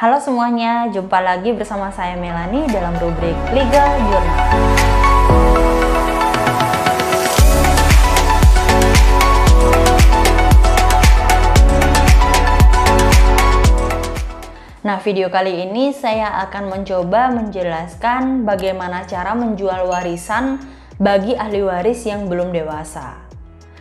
Halo semuanya, jumpa lagi bersama saya Melani dalam rubrik Legal Journal. Nah, video kali ini saya akan mencoba menjelaskan bagaimana cara menjual warisan bagi ahli waris yang belum dewasa.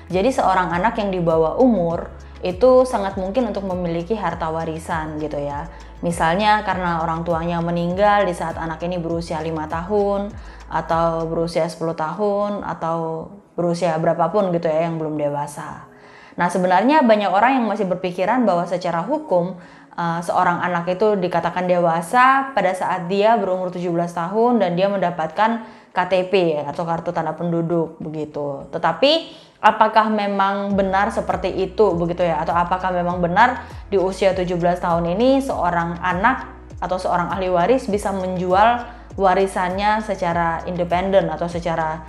Jadi seorang anak yang di bawah umur itu sangat mungkin untuk memiliki harta warisan gitu ya. Misalnya karena orang tuanya meninggal di saat anak ini berusia 5 tahun atau berusia 10 tahun atau berusia berapapun gitu ya yang belum dewasa. Nah, sebenarnya banyak orang yang masih berpikiran bahwa secara hukum seorang anak itu dikatakan dewasa pada saat dia berumur 17 tahun dan dia mendapatkan KTP atau kartu tanda penduduk begitu. Tetapi apakah memang benar seperti itu begitu ya? Atau apakah memang benar di usia 17 tahun ini seorang anak atau seorang ahli waris bisa menjual warisannya secara independen atau secara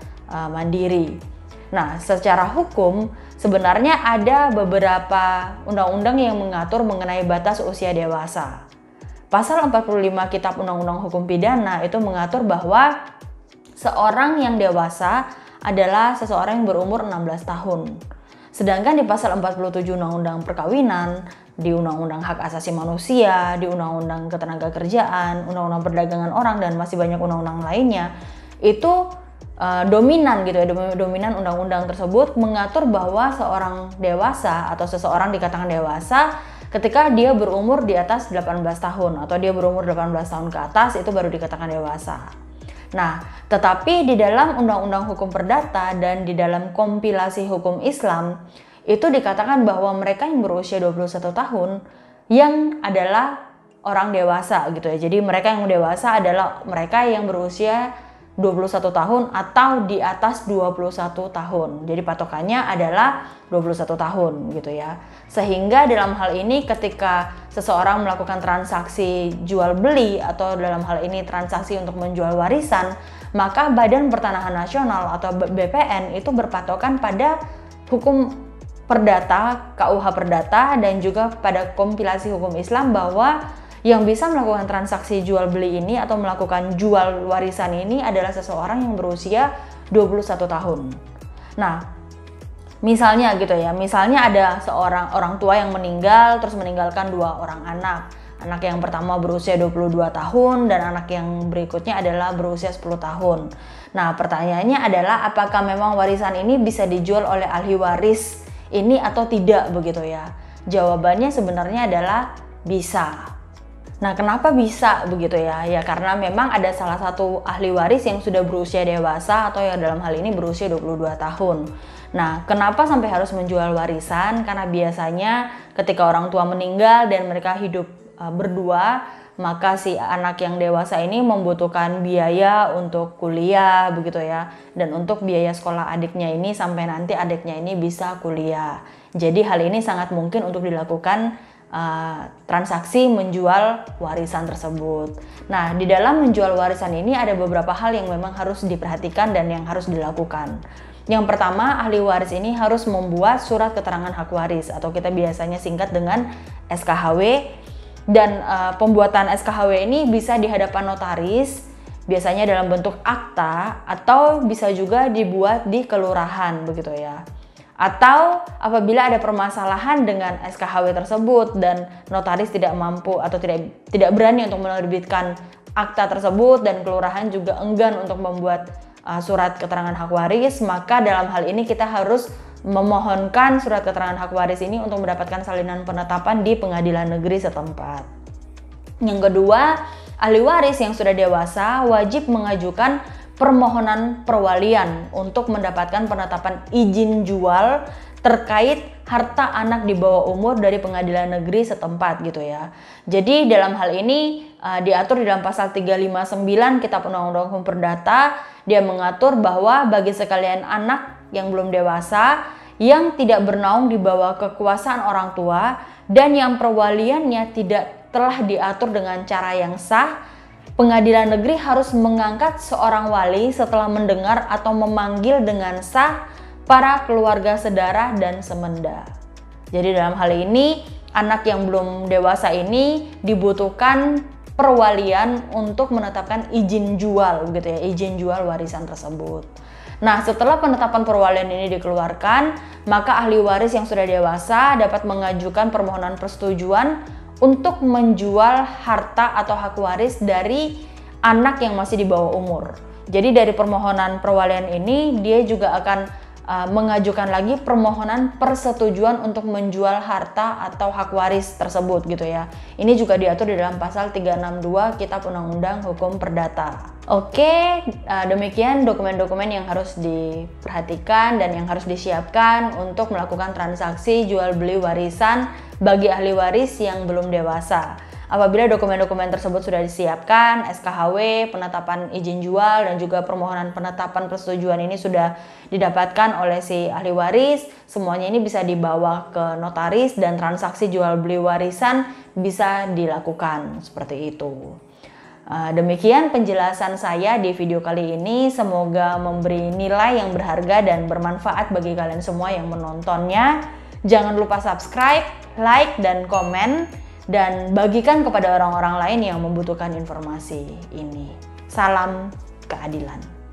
mandiri? Nah, secara hukum sebenarnya ada beberapa undang-undang yang mengatur mengenai batas usia dewasa. Pasal 45 Kitab Undang-Undang Hukum Pidana itu mengatur bahwa seorang yang dewasa adalah seseorang yang berumur 16 tahun. Sedangkan di pasal 47 Undang-Undang Perkawinan, di Undang-Undang Hak Asasi Manusia, di Undang-Undang Ketenagakerjaan, Undang-Undang Perdagangan Orang, dan masih banyak undang-undang lainnya, itu dominan gitu ya, dominan undang-undang tersebut mengatur bahwa seorang dewasa atau seseorang dikatakan dewasa ketika dia berumur di atas 18 tahun atau dia berumur 18 tahun ke atas itu baru dikatakan dewasa. Nah, tetapi di dalam Undang-Undang Hukum Perdata dan di dalam kompilasi hukum Islam itu dikatakan bahwa mereka yang berusia 21 tahun yang adalah orang dewasa gitu ya. Jadi mereka yang dewasa adalah mereka yang berusia 21 tahun atau di atas 21 tahun. Jadi patokannya adalah 21 tahun gitu ya. Sehingga dalam hal ini ketika seseorang melakukan transaksi jual beli atau dalam hal ini transaksi untuk menjual warisan, maka Badan Pertanahan Nasional atau BPN itu berpatokan pada hukum perdata, KUH Perdata, dan juga pada kompilasi hukum Islam bahwa yang bisa melakukan transaksi jual beli ini atau melakukan jual warisan ini adalah seseorang yang berusia 21 tahun. Nah, misalnya gitu ya, misalnya ada seorang orang tua yang meninggal terus meninggalkan 2 orang anak. Anak yang pertama berusia 22 tahun dan anak yang berikutnya adalah berusia 10 tahun. Nah, pertanyaannya adalah apakah memang warisan ini bisa dijual oleh ahli waris ini atau tidak begitu ya? Jawabannya sebenarnya adalah bisa. Nah, kenapa bisa begitu ya? Ya karena memang ada salah satu ahli waris yang sudah berusia dewasa atau yang dalam hal ini berusia 22 tahun. Nah, kenapa sampai harus menjual warisan? Karena biasanya ketika orang tua meninggal dan mereka hidup berdua, maka si anak yang dewasa ini membutuhkan biaya untuk kuliah begitu ya. Dan untuk biaya sekolah adiknya ini sampai nanti adiknya ini bisa kuliah. Jadi hal ini sangat mungkin untuk dilakukan transaksi menjual warisan tersebut. Nah, di dalam menjual warisan ini ada beberapa hal yang memang harus diperhatikan dan yang harus dilakukan. Yang pertama, ahli waris ini harus membuat surat keterangan hak waris atau kita biasanya singkat dengan SKHW. Dan pembuatan SKHW ini bisa di hadapan notaris, biasanya dalam bentuk akta atau bisa juga dibuat di kelurahan begitu ya. Atau apabila ada permasalahan dengan SKHW tersebut dan notaris tidak mampu atau tidak berani untuk menerbitkan akta tersebut dan kelurahan juga enggan untuk membuat surat keterangan hak waris, maka dalam hal ini kita harus memohonkan surat keterangan hak waris ini untuk mendapatkan salinan penetapan di pengadilan negeri setempat. Yang kedua, ahli waris yang sudah dewasa wajib mengajukan permohonan perwalian untuk mendapatkan penetapan izin jual terkait harta anak di bawah umur dari pengadilan negeri setempat gitu ya. Jadi dalam hal ini diatur di dalam pasal 359 Kitab Undang-Undang Hukum Perdata, dia mengatur bahwa bagi sekalian anak yang belum dewasa yang tidak bernaung di bawah kekuasaan orang tua dan yang perwaliannya tidak telah diatur dengan cara yang sah, pengadilan negeri harus mengangkat seorang wali setelah mendengar atau memanggil dengan sah para keluarga sedarah dan semenda. Jadi dalam hal ini anak yang belum dewasa ini dibutuhkan perwalian untuk menetapkan izin jual gitu ya, izin jual warisan tersebut. Nah, setelah penetapan perwalian ini dikeluarkan, maka ahli waris yang sudah dewasa dapat mengajukan permohonan persetujuan untuk menjual harta atau hak waris dari anak yang masih di bawah umur. Jadi dari permohonan perwalian ini dia juga akan mengajukan lagi permohonan persetujuan untuk menjual harta atau hak waris tersebut gitu ya. Ini juga diatur di dalam pasal 362 Kitab Undang-Undang Hukum Perdata. Oke, demikian dokumen-dokumen yang harus diperhatikan dan yang harus disiapkan untuk melakukan transaksi jual beli warisan bagi ahli waris yang belum dewasa. Apabila dokumen-dokumen tersebut sudah disiapkan, SKHW, penetapan izin jual, dan juga permohonan penetapan persetujuan ini sudah didapatkan oleh si ahli waris, semuanya ini bisa dibawa ke notaris dan transaksi jual beli warisan bisa dilakukan seperti itu. Demikian penjelasan saya di video kali ini, semoga memberi nilai yang berharga dan bermanfaat bagi kalian semua yang menontonnya. Jangan lupa subscribe, like, dan komen, dan bagikan kepada orang-orang lain yang membutuhkan informasi ini. Salam keadilan.